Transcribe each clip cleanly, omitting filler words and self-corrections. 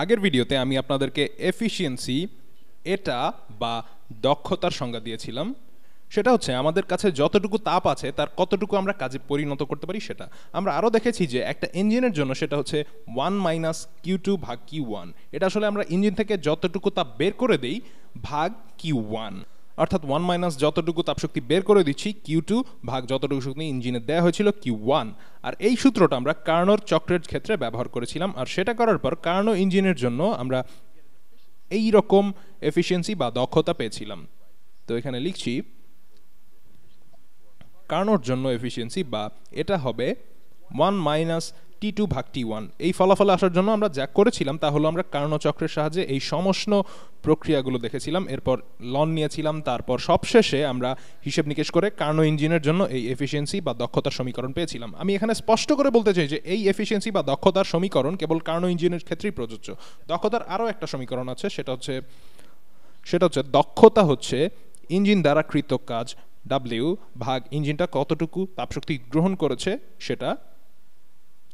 আগের ভিডিওতে আমি আপনাদেরকে এফিশিয়েন্সি এটা বা দক্ষতার সংজ্ঞা দিয়েছিলাম। সেটা হচ্ছে আমাদের কাছে যতটুকু তাপ আছে তার কতটুকু আমরা কাজে পরিণত করতে পারি সেটা। আমরা আরও দেখেছি যে একটা ইঞ্জিনের জন্য সেটা হচ্ছে 1 - Q2/Q1। এটা আসলে আমরা ইঞ্জিন থেকে যতটুকু তাপ বের করে দেই ভাগ Q1, অর্থাৎ 1 - যতটুকু তাপশক্তি বের করে দিচ্ছি Q2 ভাগ যতটুকু শক্তি ইঞ্জিনে দেওয়া হয়েছিল Q1। আর এই সূত্রটা আমরা কার্নোর চক্রের ক্ষেত্রে ব্যবহার করেছিলাম। আর সেটা করার পর কার্নো ইঞ্জিনের জন্য আমরা এই রকম এফিশিয়েন্সি বা দক্ষতা পেয়েছিলাম। তো এখানে লিখছি কার্নোর জন্য এফিশিয়েন্সি বা এটা হবে 1 - T2/T1। এই ফলাফলে আসার জন্য আমরা যা করেছিলাম তা হলো আমরা কার্নো চক্রের সাহায্যে এই সমষ্ণ প্রক্রিয়াগুলো দেখেছিলাম, এরপর লন নিয়েছিলাম, তারপর সবশেষে আমরা হিসেব নিকেশ করে কার্নো ইঞ্জিনের জন্য এই এফিশিয়েন্সি বা দক্ষতার সমীকরণ পেয়েছিলাম। আমি এখানে স্পষ্ট করে বলতে চাই যে এই এফিশিয়েন্সি বা দক্ষতার সমীকরণ কেবল কার্নো ইঞ্জিনের ক্ষেত্রেই প্রযোজ্য। দক্ষতার আরও একটা সমীকরণ আছে, সেটা হচ্ছে দক্ষতা হচ্ছে ইঞ্জিন দ্বারা কৃত কাজ W ভাগ ইঞ্জিনটা কতটুকু তাপশক্তি গ্রহণ করেছে সেটা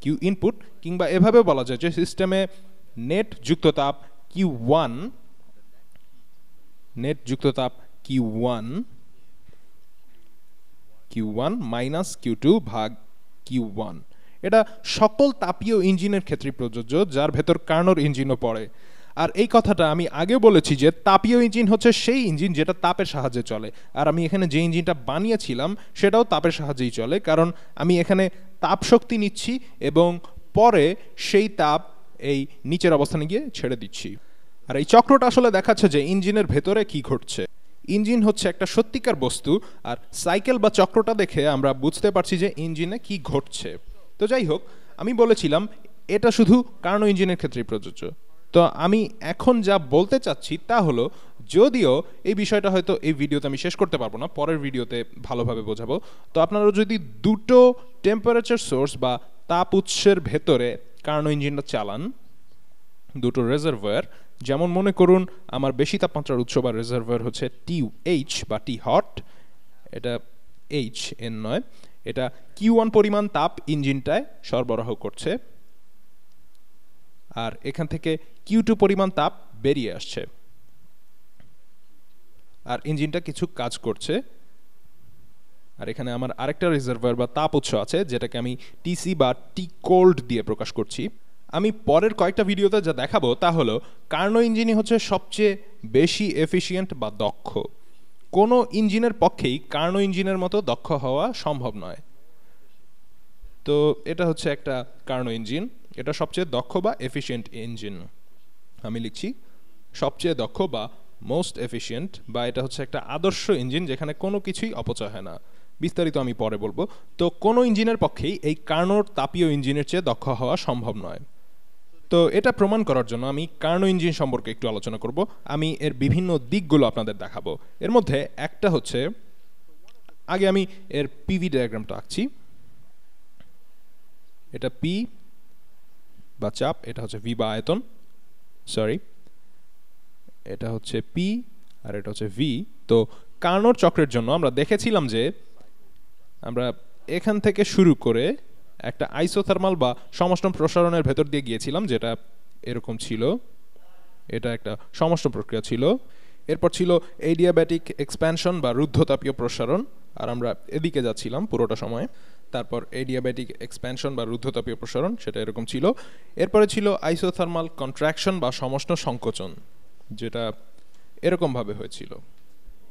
কিউ ইনপুট, কিংবা এভাবে বলা যায় যে সিস্টেমে নেট যুক্ত তাপ Q1 মাইনাস Q2 ভাগ Q1। এটা সকল তাপীয় ইঞ্জিনের ক্ষেত্রে প্রযোজ্য যার ভেতর কার্নোর ইঞ্জিনও পড়ে। আর এই কথাটা আমি আগে বলেছি যে তাপীয় ইঞ্জিন হচ্ছে সেই ইঞ্জিন যেটা তাপের সাহায্যে চলে। আর আমি এখানে যে ইঞ্জিনটা বানিয়েছিলাম সেটাও তাপের সাহায্যেই চলে, কারণ আমি এখানে তাপ শক্তি নিচ্ছি এবং পরে সেই তাপ এই নিচের অবস্থানে গিয়ে ছেড়ে দিচ্ছি। আর এই চক্রটা আসলে দেখাচ্ছে যে ইঞ্জিনের ভেতরে কি ঘটছে। ইঞ্জিন হচ্ছে একটা সত্যিকার বস্তু, আর সাইকেল বা চক্রটা দেখে আমরা বুঝতে পারছি যে ইঞ্জিনে কি ঘটছে। তো যাই হোক, আমি বলেছিলাম এটা শুধু কার্নো ইঞ্জিনের ক্ষেত্রেই প্রযোজ্য। তো আমি এখন যা বলতে চাচ্ছি তা হলো, যদিও এই বিষয়টা হয়তো এই ভিডিওতে আমি শেষ করতে পারবো না, পরের ভিডিওতে ভালোভাবে বোঝাবো। তো আপনারা যদি দুটো টেম্পারেচার সোর্স বা তাপ উৎসের ভেতরে কার্নো ইঞ্জিনটা চালান, দুটো রিজার্ভয়ার, যেমন মনে করুন আমার বেশি তাপমাত্রার উৎস বা রিজার্ভয়ার হচ্ছে TH বা টি হট, এটা HN নয়, এটা Q1 পরিমাণ তাপ ইঞ্জিনটায় সরবরাহ করছে, আর এখান থেকে Q2 পরিমাণ তাপ বেরিয়ে আসছে, আর ইঞ্জিনটা কিছু কাজ করছে। আর এখানে আমার আরেকটা রিজার্ভয়ার বা তাপ উৎস আছে যেটাকে আমি TC বা টি কোল্ড দিয়ে প্রকাশ করছি। আমি পরের কয়েকটা ভিডিওতে যা দেখাবো তা হলো কার্নো ইঞ্জিনই হচ্ছে সবচেয়ে বেশি এফিশিয়েন্ট বা দক্ষ। কোনো ইঞ্জিনের পক্ষেই কার্নো ইঞ্জিনের মতো দক্ষ হওয়া সম্ভব নয়। তো এটা হচ্ছে একটা কার্নো ইঞ্জিন, এটা সবচেয়ে দক্ষ বা এফিশিয়েন্ট ইঞ্জিন। আমি লিখছি সবচেয়ে দক্ষ বা মোস্ট এফিশিয়েন্ট, বা এটা হচ্ছে একটা আদর্শ ইঞ্জিন যেখানে কোনো কিছুই অপচয় হয় না। বিস্তারিত আমি পরে বলবো। তো কোনো ইঞ্জিনের পক্ষেই এই কার্নোর তাপীয় ইঞ্জিনের চেয়ে দক্ষ হওয়া সম্ভব নয়। তো এটা প্রমাণ করার জন্য আমি কার্নো ইঞ্জিন সম্পর্কে একটু আলোচনা করব। আমি এর বিভিন্ন দিকগুলো আপনাদের দেখাবো। এর মধ্যে একটা হচ্ছে, আগে আমি এর পিভি ডায়াগ্রামটা আঁকছি। এটা পি বা চাপ, এটা হচ্ছে ভি বা আয়তন, সরি, এটা হচ্ছে পি আর এটা হচ্ছে ভি। তো কার্নোর চক্রের জন্য আমরা দেখেছিলাম যে আমরা এখান থেকে শুরু করে একটা আইসোথার্মাল বা সমষ্ণ প্রসারণের ভেতর দিয়ে গিয়েছিলাম, যেটা এরকম ছিল। এটা একটা সমষ্ণ প্রক্রিয়া ছিল। এরপর ছিল এডিয়াব্যাটিক এক্সপ্যানশন বা রুদ্ধতাপীয় প্রসারণ, আর আমরা এদিকে যাচ্ছিলাম পুরোটা সময়। তারপর এডিয়াব্যাটিক এক্সপ্যানশন বা রুদ্ধতাপীয় প্রসারণ, সেটা এরকম ছিল। এরপরে ছিল আইসোথার্মাল কন্ট্রাকশন বা সমষ্ণ সংকোচন, যেটা এরকমভাবে হয়েছিল।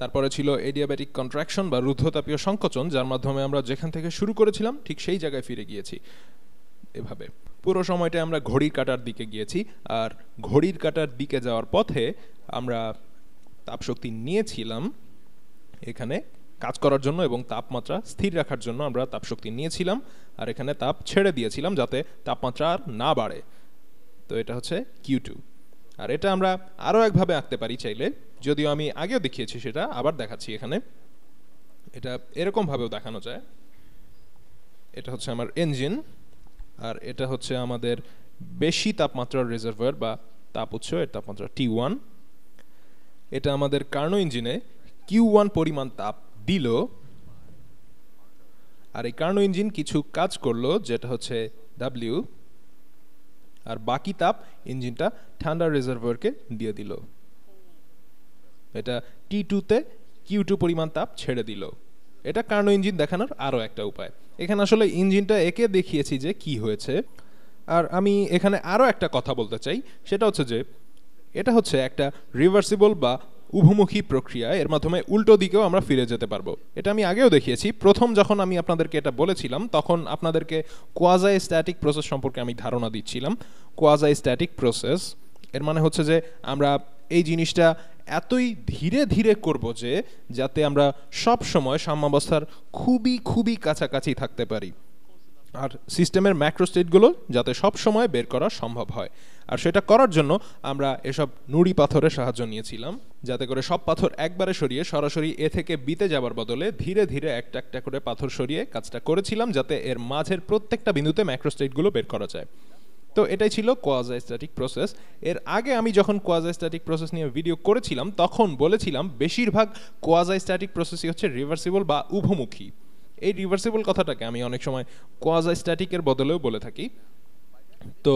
তারপরে ছিল এডিয়াব্যাটিক কন্ট্রাকশন বা রুদ্ধতাপীয় সংকোচন, যার মাধ্যমে আমরা যেখান থেকে শুরু করেছিলাম ঠিক সেই জায়গায় ফিরে গিয়েছি। এভাবে পুরো সময়টা আমরা ঘড়ির কাঁটার দিকে গিয়েছি, আর ঘড়ির কাঁটার দিকে যাওয়ার পথে আমরা তাপশক্তি নিয়েছিলাম এখানে কাজ করার জন্য, এবং তাপমাত্রা স্থির রাখার জন্য আমরা তাপশক্তি নিয়েছিলাম, আর এখানে তাপ ছেড়ে দিয়েছিলাম যাতে তাপমাত্রা আর না বাড়ে। তো এটা হচ্ছে Q2। আর এটা আমরা আরও একভাবে আঁকতে পারি চাইলে, যদিও আমি আগেও দেখিয়েছি, সেটা আবার দেখাচ্ছি এখানে। এটা এরকমভাবেও দেখানো যায়। এটা হচ্ছে আমার ইঞ্জিন, আর এটা হচ্ছে আমাদের বেশি তাপমাত্রার রিজার্ভয়ার বা তাপ উৎস, এর তাপমাত্রা T1। এটা আমাদের কার্নো ইঞ্জিনে Q1 পরিমাণ তাপ দিল, আর এই কার্নো ইঞ্জিন কিছু কাজ করলো যেটা হচ্ছে W, আর বাকি তাপ ইঞ্জিনটা ঠান্ডা রিজার্ভয়ারকে দিয়ে দিল। এটা T2-তে Q2 পরিমাণ তাপ ছেড়ে দিল। এটা কার্নো ইঞ্জিন দেখানোর আরও একটা উপায়। এখানে আসলে ইঞ্জিনটা এঁকে দেখিয়েছি যে কি হয়েছে। আর আমি এখানে আরও একটা কথা বলতে চাই, সেটা হচ্ছে যে এটা হচ্ছে একটা রিভার্সিবল বা উভমুখী প্রক্রিয়া। এর মাধ্যমে উল্টো দিকেও আমরা ফিরে যেতে পারবো। এটা আমি আগেও দেখিয়েছি। প্রথম যখন আমি আপনাদেরকে এটা বলেছিলাম তখন আপনাদেরকে কোয়াজাই স্ট্যাটিক প্রসেস সম্পর্কে আমি ধারণা দিচ্ছিলাম। কোয়াজাই স্ট্যাটিক প্রসেস এর মানে হচ্ছে যে আমরা এই জিনিসটা এতই ধীরে ধীরে করব যে যাতে আমরা সব সময় সাম্যাবস্থার খুবই খুবই কাছাকাছি থাকতে পারি, আর সিস্টেমের ম্যাক্রো স্টেটগুলো যাতে সব সময় বের করা সম্ভব হয়। আর সেটা করার জন্য আমরা এসব নুড়ি পাথরের সাহায্য নিয়েছিলাম, যাতে করে সব পাথর একবারে সরিয়ে সরাসরি এ থেকে বিতে যাবার বদলে ধীরে ধীরে একটা একটা করে পাথর সরিয়ে কাজটা করেছিলাম, যাতে এর মাঝের প্রত্যেকটা বিন্দুতে ম্যাক্রো স্টেটগুলো বের করা যায়। তো এটাই ছিল কোয়াজাই স্ট্যাটিক প্রসেস। এর আগে আমি যখন কোয়াজাই স্ট্যাটিক প্রসেস নিয়ে ভিডিও করেছিলাম তখন বলেছিলাম বেশিরভাগ কোয়াজাই স্ট্যাটিক প্রসেসই হচ্ছে রিভার্সিবল বা উভমুখী। এই রিভার্সিবল কথাটাকে আমি অনেক সময় কোয়াজাই স্ট্যাটিকের বদলেও বলে থাকি। তো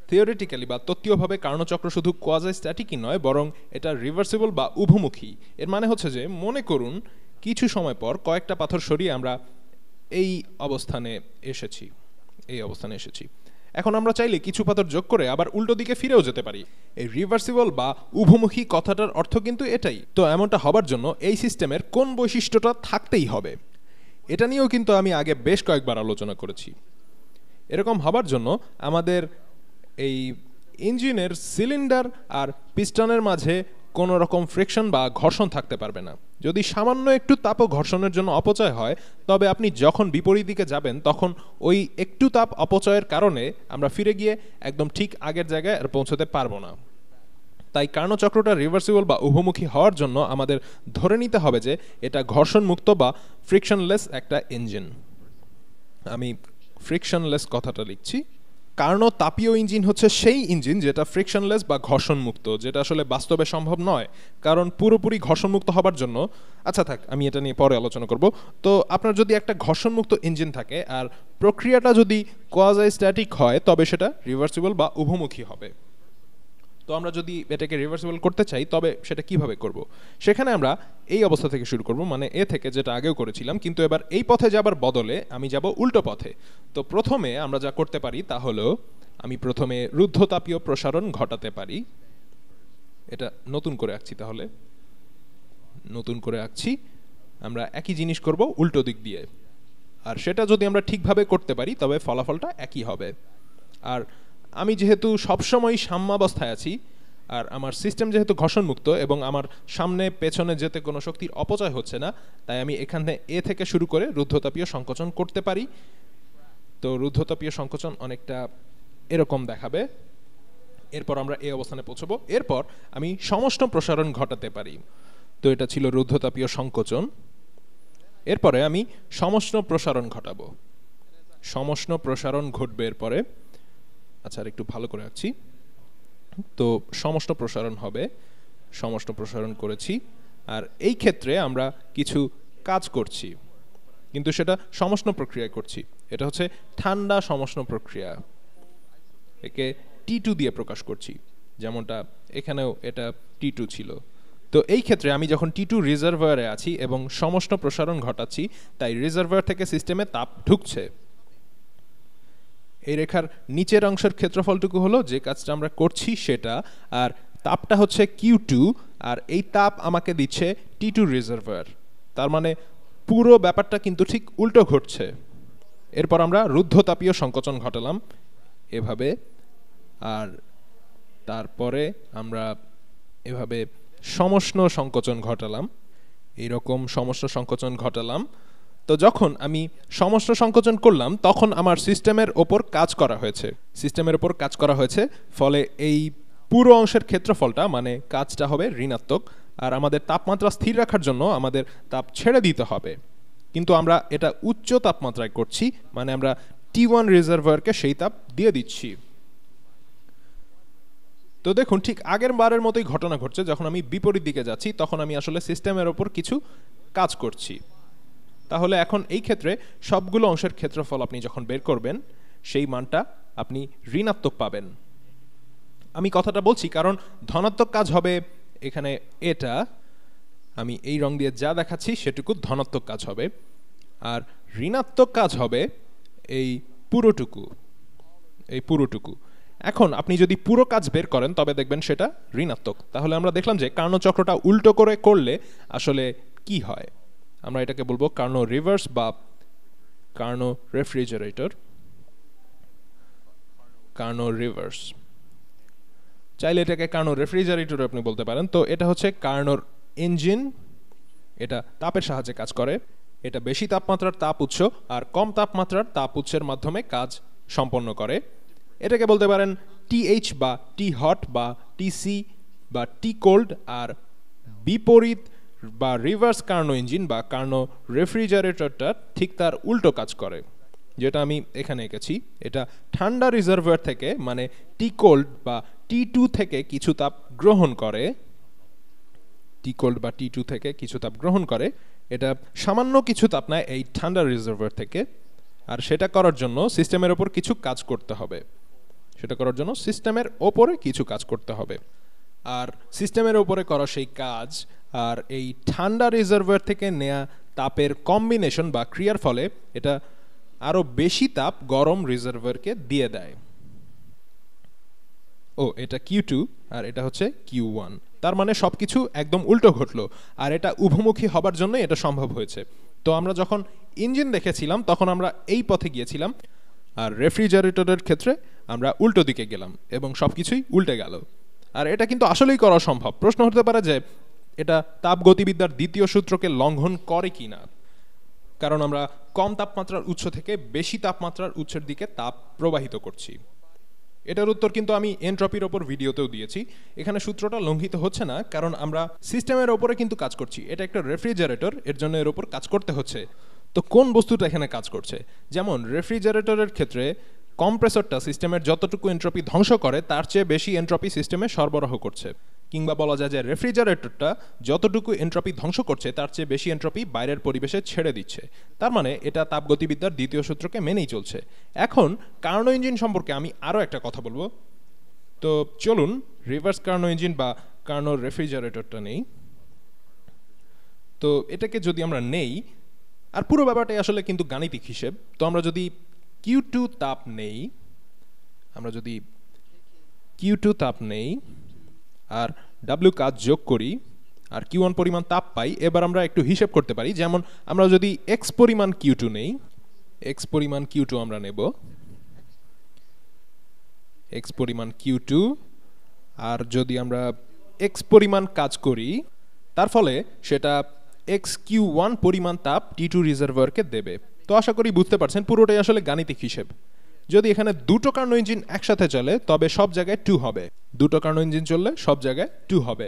থিওরিটিক্যালি বা তত্ত্বীয়ভাবে কার্নো চক্র শুধু কোয়াজাই স্ট্যাটিকই নয়, বরং এটা রিভার্সিবল বা উভমুখী। এর মানে হচ্ছে যে মনে করুন কিছু সময় পর কয়েকটা পাথর সরিয়ে আমরা এই অবস্থানে এসেছি। এখন আমরা চাইলে কিছু পাথর যোগ করে আবার উল্টো দিকে ফিরেও যেতে পারি। এই রিভার্সিবল বা উভমুখী কথাটার অর্থ কিন্তু এটাই। তো এমনটা হবার জন্য এই সিস্টেমের কোন বৈশিষ্ট্যটা থাকতেই হবে, এটা নিয়েও কিন্তু আমি আগে বেশ কয়েকবার আলোচনা করেছি। এরকম হবার জন্য আমাদের এই ইঞ্জিনের সিলিন্ডার আর পিস্টনের মাঝে কোনো রকম ফ্রিকশন বা ঘর্ষণ থাকতে পারবে না। যদি সামান্য একটু তাপ ও ঘর্ষণের জন্য অপচয় হয়, তবে আপনি যখন বিপরীত দিকে যাবেন তখন ওই একটু তাপ অপচয়ের কারণে আমরা ফিরে গিয়ে একদম ঠিক আগের জায়গায় আর পৌঁছতে পারবো না। তাই কার্নো চক্রটা রিভার্সিবল বা উভমুখী হওয়ার জন্য আমাদের ধরে নিতে হবে যে এটা ঘর্ষণমুক্ত বা ফ্রিকশনলেস একটা ইঞ্জিন। আমি ফ্রিকশনলেস কথাটা লিখছি। কার্নো তাপীয় ইঞ্জিন হচ্ছে সেই ইঞ্জিন যেটা ফ্রিকশনলেস বা ঘর্ষণমুক্ত, যেটা আসলে বাস্তবে সম্ভব নয়, কারণ পুরোপুরি ঘর্ষণমুক্ত হবার জন্য, আচ্ছা থাক আমি এটা নিয়ে পরে আলোচনা করব। তো আপনার যদি একটা ঘর্ষণমুক্ত ইঞ্জিন থাকে আর প্রক্রিয়াটা যদি কোয়াজাই স্ট্যাটিক হয়, তবে সেটা রিভার্সিবল বা উভমুখী হবে। তো আমরা যদি এটাকে রিভার্সিবল করতে চাই তবে সেটা কিভাবে করব? সেখানে আমরা এই অবস্থা থেকে শুরু করব, মানে এ থেকে, যেটা আগেও করেছিলাম, কিন্তু এবার এই পথে যাবার বদলে আমি যাব উল্টো পথে। তো প্রথমে আমরা যা করতে পারি তা হলো আমি প্রথমে রুদ্ধতাপীয় প্রসারণ ঘটাতে পারি। এটা নতুন করে আঁকছি, তাহলে নতুন করে আঁকছি। আমরা একই জিনিস করব উল্টো দিক দিয়ে, আর সেটা যদি আমরা ঠিকভাবে করতে পারি তবে ফলাফলটা একই হবে। আর আমি যেহেতু সবসময় সাম্যাবস্থায় আছি আর আমার সিস্টেম যেহেতু ঘর্ষণমুক্ত এবং আমার সামনে পেছনে যেতে কোনো শক্তির অপচয় হচ্ছে না, তাই আমি এখানে এ থেকে শুরু করে রুদ্ধতাপীয় সংকোচন করতে পারি। তো রুদ্ধতাপীয় সংকোচন অনেকটা এরকম দেখাবে। এরপর আমরা এই অবস্থানে পৌঁছবো। এরপর আমি সমষ্ণ প্রসারণ ঘটাতে পারি। তো এটা ছিল রুদ্ধতাপীয় সংকোচন। এরপরে আমি সমষ্ণ প্রসারণ ঘটাবো। সমষ্ণ প্রসারণ ঘটবে এরপরে। আচ্ছা, আর একটু ভালো করে আঁকছি। তো সমষ্ণ প্রসারণ হবে, সমষ্ণ প্রসারণ করেছি। আর এই ক্ষেত্রে আমরা কিছু কাজ করছি, কিন্তু সেটা সমষ্ণ প্রক্রিয়ায় করছি। এটা হচ্ছে ঠান্ডা সমষ্ণ প্রক্রিয়া। একে T2 দিয়ে প্রকাশ করছি, যেমনটা এখানেও এটা T2 ছিল। তো এই ক্ষেত্রে আমি যখন T2 রিজার্ভয়ারে আছি এবং সমষ্ণ প্রসারণ ঘটাচ্ছি, তাই রিজার্ভয়ার থেকে সিস্টেমে তাপ ঢুকছে। এই রেখার নিচের অংশের ক্ষেত্রফলটুকু হলো যে কাজটা আমরা করছি সেটা, আর তাপটা হচ্ছে Q2, আর এই তাপ আমাকে দিচ্ছে T2 রিজার্ভয়ার। তার মানে পুরো ব্যাপারটা কিন্তু ঠিক উল্টো ঘটছে। এরপর আমরা রুদ্ধতাপীয় সংকোচন ঘটালাম এভাবে, আর তারপরে আমরা এভাবে সমষ্ণ সংকোচন ঘটালাম, এইরকম সমষ্ণ সংকোচন ঘটালাম। তো যখন আমি সমষ্ণ সংকোচন করলাম তখন আমার সিস্টেমের ওপর কাজ করা হয়েছে, ফলে এই পুরো অংশের ক্ষেত্রফলটা মানে কাজটা হবে ঋণাত্মক। আর আমাদের তাপমাত্রা স্থির রাখার জন্য আমাদের তাপ ছেড়ে দিতে হবে, কিন্তু আমরা এটা উচ্চ তাপমাত্রায় করছি, মানে আমরা T1 রিজার্ভয়ারকে সেই তাপ দিয়ে দিচ্ছি। তো দেখুন ঠিক আগের বারের মতোই ঘটনা ঘটছে। যখন আমি বিপরীত দিকে যাচ্ছি তখন আমি আসলে সিস্টেমের ওপর কিছু কাজ করছি। তাহলে এখন এই ক্ষেত্রে সবগুলো অংশের ক্ষেত্রফল আপনি যখন বের করবেন সেই মানটা আপনি ঋণাত্মক পাবেন। আমি কথাটা বলছি কারণ ধনাত্মক কাজ হবে এখানে এটা, আমি এই রং দিয়ে যা দেখাচ্ছি সেটুকু ধনাত্মক কাজ হবে, আর ঋণাত্মক কাজ হবে এই পুরোটুকু। এখন আপনি যদি পুরো কাজ বের করেন তবে দেখবেন সেটা ঋণাত্মক। তাহলে আমরা দেখলাম যে কার্নো চক্রটা উল্টো করে করলে আসলে কি হয়। আমরা এটাকে বলবো কার্নো রিভার্স বা কার্নো রেফ্রিজারেটর, কার্নো রিভার্স। চাইলে এটাকে কার্নো রেফ্রিজারেটর আপনি বলতে পারেন। তো এটা হচ্ছে কার্নোর ইঞ্জিন, এটা তাপের সাহায্যে কাজ করে। এটা বেশি তাপমাত্রার তাপ উৎস আর কম তাপমাত্রার তাপ উৎসের মাধ্যমে কাজ সম্পন্ন করে। এটাকে বলতে পারেন টিএইচ বা টি হট বা টিসি বা টি কোল্ড। আর বিপরীত বা রিভার্স কার্নো ইঞ্জিন বা কার্নো রেফ্রিজারেটরটা ঠিক তার উল্টো কাজ করে, যেটা আমি এখানে এঁকেছি। এটা ঠান্ডা রিজার্ভার থেকে মানে টি কোল্ড বা T2 থেকে কিছু তাপ গ্রহণ করে, টি কোল্ড বা T2 থেকে কিছু তাপ গ্রহণ করে। এটা সামান্য কিছু তাপ নেয় এই ঠান্ডা রিজার্ভার থেকে, আর সেটা করার জন্য সিস্টেমের ওপর কিছু কাজ করতে হবে। আর সিস্টেমের ওপরে করা সেই কাজ আর এই ঠান্ডা রিজার্ভার থেকে নেয়া তাপের কম্বিনেশন বা ক্রিয়ার ফলে এটা আরো বেশি তাপ গরম রিজার্ভারকে দিয়ে দেয়। এটা Q2 আর এটা হচ্ছে Q1। তার মানে সবকিছু একদম উল্টো ঘটলো, আর এটা উভমুখী হবার জন্য এটা সম্ভব হয়েছে। তো আমরা যখন ইঞ্জিন দেখেছিলাম তখন আমরা এই পথে গিয়েছিলাম, আর রেফ্রিজারেটরের ক্ষেত্রে আমরা উল্টো দিকে গেলাম এবং সবকিছুই উল্টে গেল। আর এটা কিন্তু আসলেই করা সম্ভব। প্রশ্ন হতে পারে যে এটা তাপগতিবিদ্যার দ্বিতীয় সূত্রকে লঙ্ঘন করে কিনা, কারণ আমরা কম তাপমাত্রার উৎস থেকে বেশি তাপমাত্রার উৎসের দিকে তাপ প্রবাহিত করছি। এটার উত্তর কিন্তু আমি এনট্রপির ওপর ভিডিওতেও দিয়েছি। এখানে সূত্রটা লঙ্ঘিত হচ্ছে না, কারণ আমরা সিস্টেমের ওপরে কিন্তু কাজ করছি। এটা একটা রেফ্রিজারেটর, এর জন্য এর ওপর কাজ করতে হচ্ছে। তো কোন বস্তুটা এখানে কাজ করছে? যেমন রেফ্রিজারেটরের ক্ষেত্রে কম্প্রেসরটা সিস্টেমের যতটুকু এনট্রপি ধ্বংস করে তার চেয়ে বেশি এনট্রপি সিস্টেমে সরবরাহ করছে, কিংবা বলা যায় যে রেফ্রিজারেটরটা যতটুকু এনট্রপি ধ্বংস করছে তার চেয়ে বেশি এনট্রপি বাইরের পরিবেশে ছেড়ে দিচ্ছে। তার মানে এটা তাপগতিবিদ্যার দ্বিতীয় সূত্রকে মেনেই চলছে। এখন কার্নো ইঞ্জিন সম্পর্কে আমি আরও একটা কথা বলবো। তো চলুন রিভার্স কার্নো ইঞ্জিন বা কার্নো রেফ্রিজারেটরটা নেই। তো এটাকে যদি আমরা নেই, আর পুরো ব্যাপারটাই আসলে কিন্তু গাণিতিক হিসেব। তো আমরা যদি Q2 তাপ নেই, আর W কাজ যোগ করি আর Q1 পরিমাণ তাপ পাই, এবার আমরা একটু হিসেব করতে পারি। যেমন আমরা যদি X পরিমাণ Q2 নেই, আমরা নেব X পরিমাণ Q2, আর যদি আমরা X পরিমাণ কাজ করি তার ফলে সেটা XQ1 পরিমাণ তাপ T2 রিজার্ভারকে দেবে। তো আশা করি বুঝতে পারছেন পুরোটাই আসলে গাণিতিক হিসেব। যদি এখানে দুটো কার্নো ইঞ্জিন একসাথে চলে তবে সব জায়গায় 2 হবে, দুটো কার্নো ইঞ্জিন চললে সব জায়গায় 2 হবে।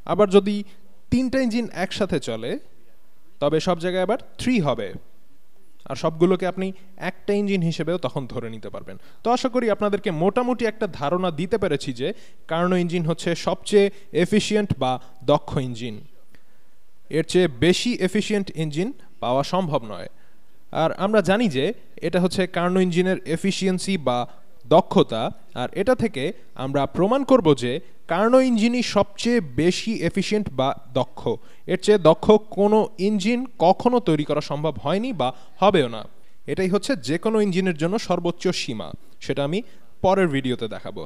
আবার যদি তিনটা ইঞ্জিন একসাথে চলে তবে সব জায়গায় আবার 3 হবে, আর সবগুলোকে আপনি একটা ইঞ্জিন হিসেবেও তখন ধরে নিতে পারবেন। তো আশা করি আপনাদেরকে মোটামুটি একটা ধারণা দিতে পেরেছি যে কার্নো ইঞ্জিন হচ্ছে সবচেয়ে এফিশিয়েন্ট বা দক্ষ ইঞ্জিন। এর চেয়ে বেশি এফিশিয়েন্ট ইঞ্জিন পাওয়া সম্ভব নয়। আর আমরা জানি যে এটা হচ্ছে কার্নো ইঞ্জিনের এফিসিয়েন্সি বা দক্ষতা, আর এটা থেকে আমরা প্রমাণ করব যে কার্নো ইঞ্জিনই সবচেয়ে বেশি এফিশিয়েন্ট বা দক্ষ। এর চেয়ে দক্ষ কোনো ইঞ্জিন কখনো তৈরি করা সম্ভব হয়নি বা হবেও না। এটাই হচ্ছে যে কোনো ইঞ্জিনের জন্য সর্বোচ্চ সীমা। সেটা আমি পরের ভিডিওতে দেখাবো।